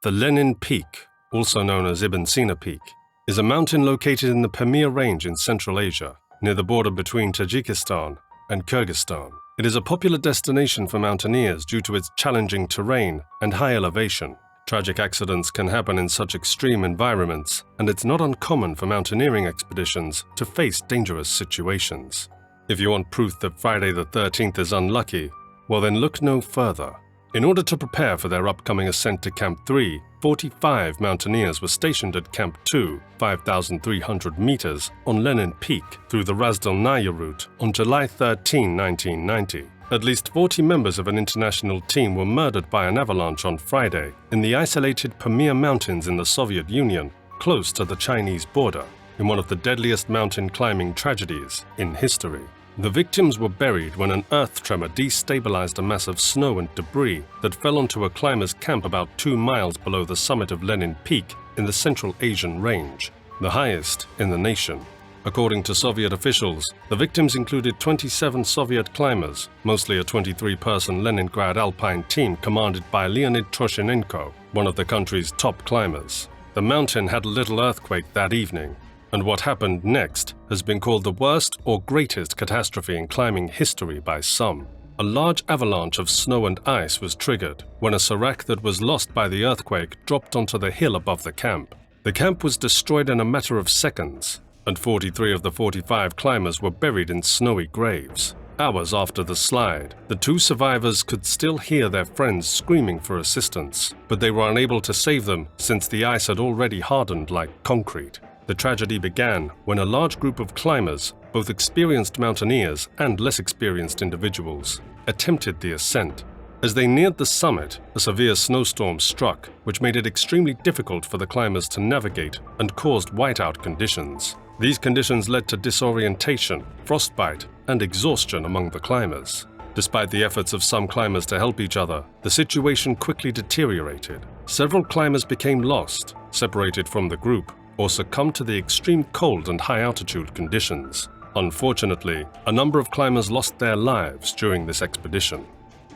The Lenin Peak, also known as Ibn Sina Peak, is a mountain located in the Pamir Range in Central Asia, near the border between Tajikistan and Kyrgyzstan. It is a popular destination for mountaineers due to its challenging terrain and high elevation. Tragic accidents can happen in such extreme environments, and it's not uncommon for mountaineering expeditions to face dangerous situations. If you want proof that Friday the 13th is unlucky, well then look no further. In order to prepare for their upcoming ascent to Camp 3, 45 mountaineers were stationed at Camp 2, 5,300 meters, on Lenin Peak through the Razdolnaya route on July 13, 1990. At least 40 members of an international team were murdered by an avalanche on Friday in the isolated Pamir Mountains in the Soviet Union, close to the Chinese border, in one of the deadliest mountain climbing tragedies in history. The victims were buried when an earth tremor destabilized a mass of snow and debris that fell onto a climber's camp about 2 miles below the summit of Lenin Peak in the Central Asian Range, the highest in the nation. According to Soviet officials, the victims included 27 Soviet climbers, mostly a 23-person Leningrad alpine team commanded by Leonid Troshenenko, one of the country's top climbers. The mountain had a little earthquake that evening, and what happened next has been called the worst or greatest catastrophe in climbing history by some. A large avalanche of snow and ice was triggered when a serac that was lost by the earthquake dropped onto the hill above the camp. The camp was destroyed in a matter of seconds, and 43 of the 45 climbers were buried in snowy graves. Hours after the slide, the 2 survivors could still hear their friends screaming for assistance, but they were unable to save them since the ice had already hardened like concrete. The tragedy began when a large group of climbers, both experienced mountaineers and less experienced individuals, attempted the ascent. As they neared the summit, a severe snowstorm struck, which made it extremely difficult for the climbers to navigate and caused whiteout conditions. These conditions led to disorientation, frostbite, and exhaustion among the climbers. Despite the efforts of some climbers to help each other, the situation quickly deteriorated. Several climbers became lost, separated from the group, or succumbed to the extreme cold and high-altitude conditions. Unfortunately, a number of climbers lost their lives during this expedition.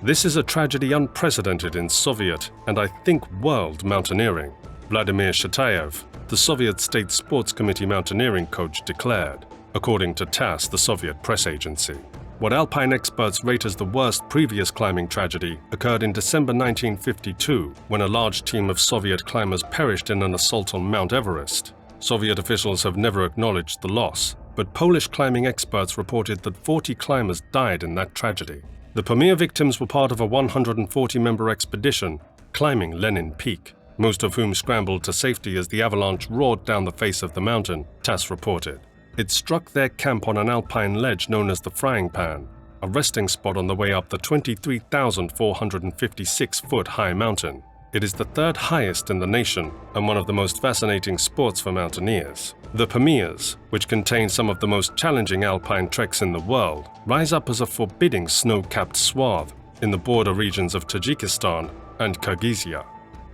This is a tragedy unprecedented in Soviet and I think world mountaineering, Vladimir Shatayev, the Soviet State Sports Committee mountaineering coach, declared, according to TASS, the Soviet press agency. What alpine experts rate as the worst previous climbing tragedy occurred in December 1952, when a large team of Soviet climbers perished in an assault on Mount Everest. Soviet officials have never acknowledged the loss, but Polish climbing experts reported that 40 climbers died in that tragedy. The Pamir victims were part of a 140-member expedition climbing Lenin Peak, most of whom scrambled to safety as the avalanche roared down the face of the mountain, TASS reported. It struck their camp on an alpine ledge known as the Frying Pan, a resting spot on the way up the 23,456-foot high mountain. It is the 3rd highest in the nation and one of the most fascinating sports for mountaineers. The Pamirs, which contain some of the most challenging alpine treks in the world, rise up as a forbidding snow-capped swath in the border regions of Tajikistan and Kyrgyzstan.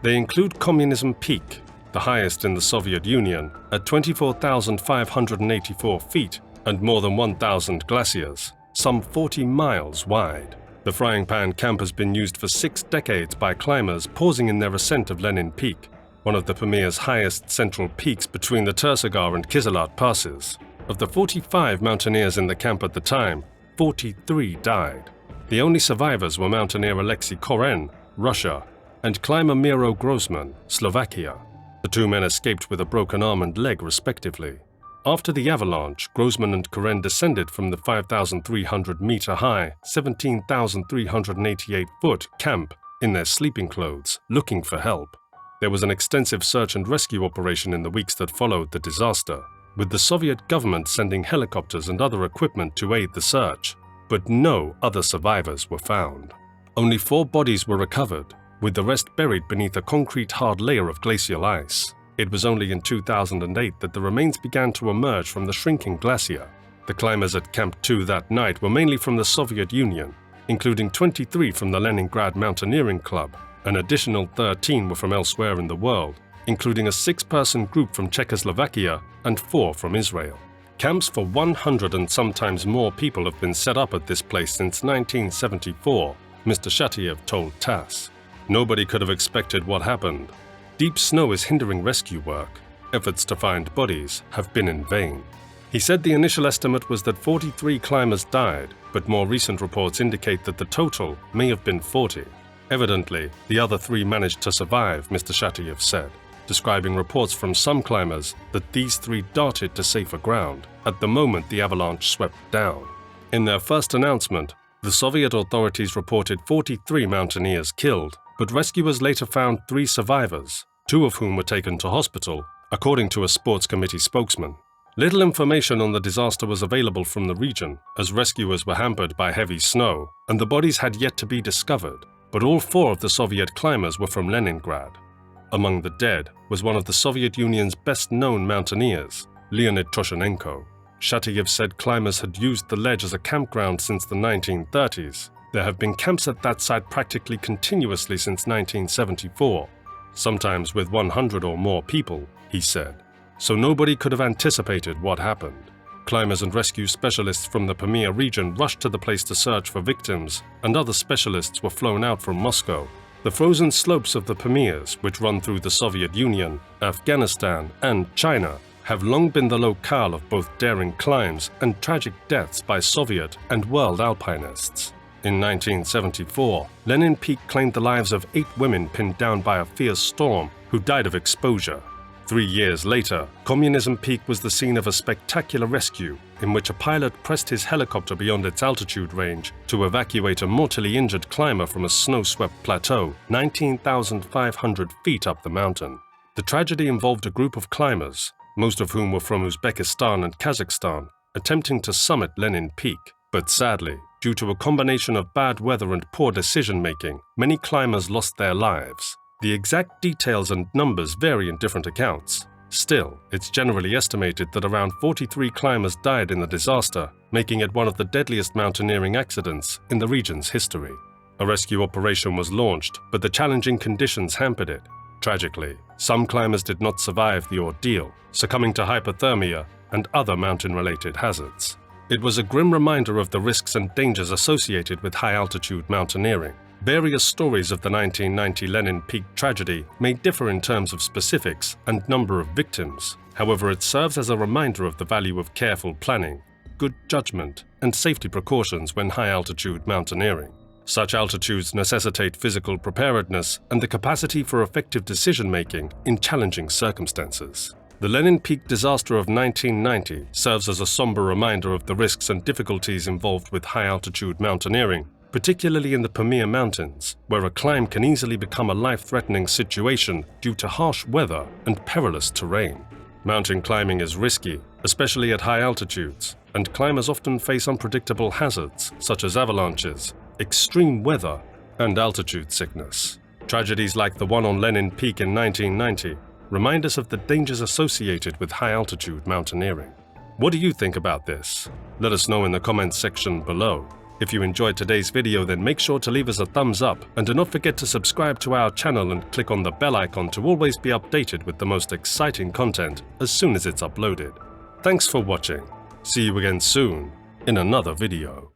They include Communism Peak, the highest in the Soviet Union, at 24,584 feet and more than 1,000 glaciers, some 40 miles wide. The Frying Pan camp has been used for 6 decades by climbers pausing in their ascent of Lenin Peak, one of the Pamir's highest central peaks between the Tersagar and Kizilat passes. Of the 45 mountaineers in the camp at the time, 43 died. The only survivors were mountaineer Alexei Koren, Russia, and climber Miro Grossman, Slovakia. The 2 men escaped with a broken arm and leg, respectively. After the avalanche, Grossman and Koren descended from the 5,300-meter-high, 17,388-foot camp in their sleeping clothes, looking for help. There was an extensive search and rescue operation in the weeks that followed the disaster, with the Soviet government sending helicopters and other equipment to aid the search, but no other survivors were found. Only 4 bodies were recovered, with the rest buried beneath a concrete hard layer of glacial ice. It was only in 2008 that the remains began to emerge from the shrinking glacier. The climbers at Camp 2 that night were mainly from the Soviet Union, including 23 from the Leningrad Mountaineering Club. An additional 13 were from elsewhere in the world, including a 6-person group from Czechoslovakia and 4 from Israel. Camps for 100 and sometimes more people have been set up at this place since 1974, Mr. Shatayev told TASS. Nobody could have expected what happened. Deep snow is hindering rescue work. Efforts to find bodies have been in vain. He said the initial estimate was that 43 climbers died, but more recent reports indicate that the total may have been 40. Evidently, the other 3 managed to survive, Mr. Shatiev said, describing reports from some climbers that these 3 darted to safer ground at the moment the avalanche swept down. In their first announcement, the Soviet authorities reported 43 mountaineers killed, but rescuers later found 3 survivors, 2 of whom were taken to hospital, according to a sports committee spokesman. Little information on the disaster was available from the region, as rescuers were hampered by heavy snow, and the bodies had yet to be discovered, but all 4 of the Soviet climbers were from Leningrad. Among the dead was one of the Soviet Union's best-known mountaineers, Leonid Troshenenko. Shatiev said climbers had used the ledge as a campground since the 1930s. There have been camps at that site practically continuously since 1974, sometimes with 100 or more people, he said. So nobody could have anticipated what happened. Climbers and rescue specialists from the Pamir region rushed to the place to search for victims, and other specialists were flown out from Moscow. The frozen slopes of the Pamirs, which run through the Soviet Union, Afghanistan, and China, have long been the locale of both daring climbs and tragic deaths by Soviet and world alpinists. In 1974, Lenin Peak claimed the lives of 8 women pinned down by a fierce storm who died of exposure. 3 years later, Communism Peak was the scene of a spectacular rescue in which a pilot pressed his helicopter beyond its altitude range to evacuate a mortally injured climber from a snow-swept plateau 19,500 feet up the mountain. The tragedy involved a group of climbers, most of whom were from Uzbekistan and Kazakhstan, attempting to summit Lenin Peak. But sadly, due to a combination of bad weather and poor decision-making, many climbers lost their lives. The exact details and numbers vary in different accounts. Still, it's generally estimated that around 43 climbers died in the disaster, making it one of the deadliest mountaineering accidents in the region's history. A rescue operation was launched, but the challenging conditions hampered it. Tragically, some climbers did not survive the ordeal, succumbing to hypothermia and other mountain-related hazards. It was a grim reminder of the risks and dangers associated with high-altitude mountaineering. Various stories of the 1990 Lenin Peak tragedy may differ in terms of specifics and number of victims. However, it serves as a reminder of the value of careful planning, good judgment, and safety precautions when high-altitude mountaineering. Such altitudes necessitate physical preparedness and the capacity for effective decision-making in challenging circumstances. The Lenin Peak disaster of 1990 serves as a somber reminder of the risks and difficulties involved with high-altitude mountaineering, particularly in the Pamir Mountains, where a climb can easily become a life-threatening situation due to harsh weather and perilous terrain. Mountain climbing is risky, especially at high altitudes, and climbers often face unpredictable hazards such as avalanches, extreme weather, and altitude sickness. Tragedies like the one on Lenin Peak in 1990 remind us of the dangers associated with high-altitude mountaineering. What do you think about this? Let us know in the comments section below. If you enjoyed today's video, then make sure to leave us a thumbs up and do not forget to subscribe to our channel and click on the bell icon to always be updated with the most exciting content as soon as it's uploaded. Thanks for watching. See you again soon in another video.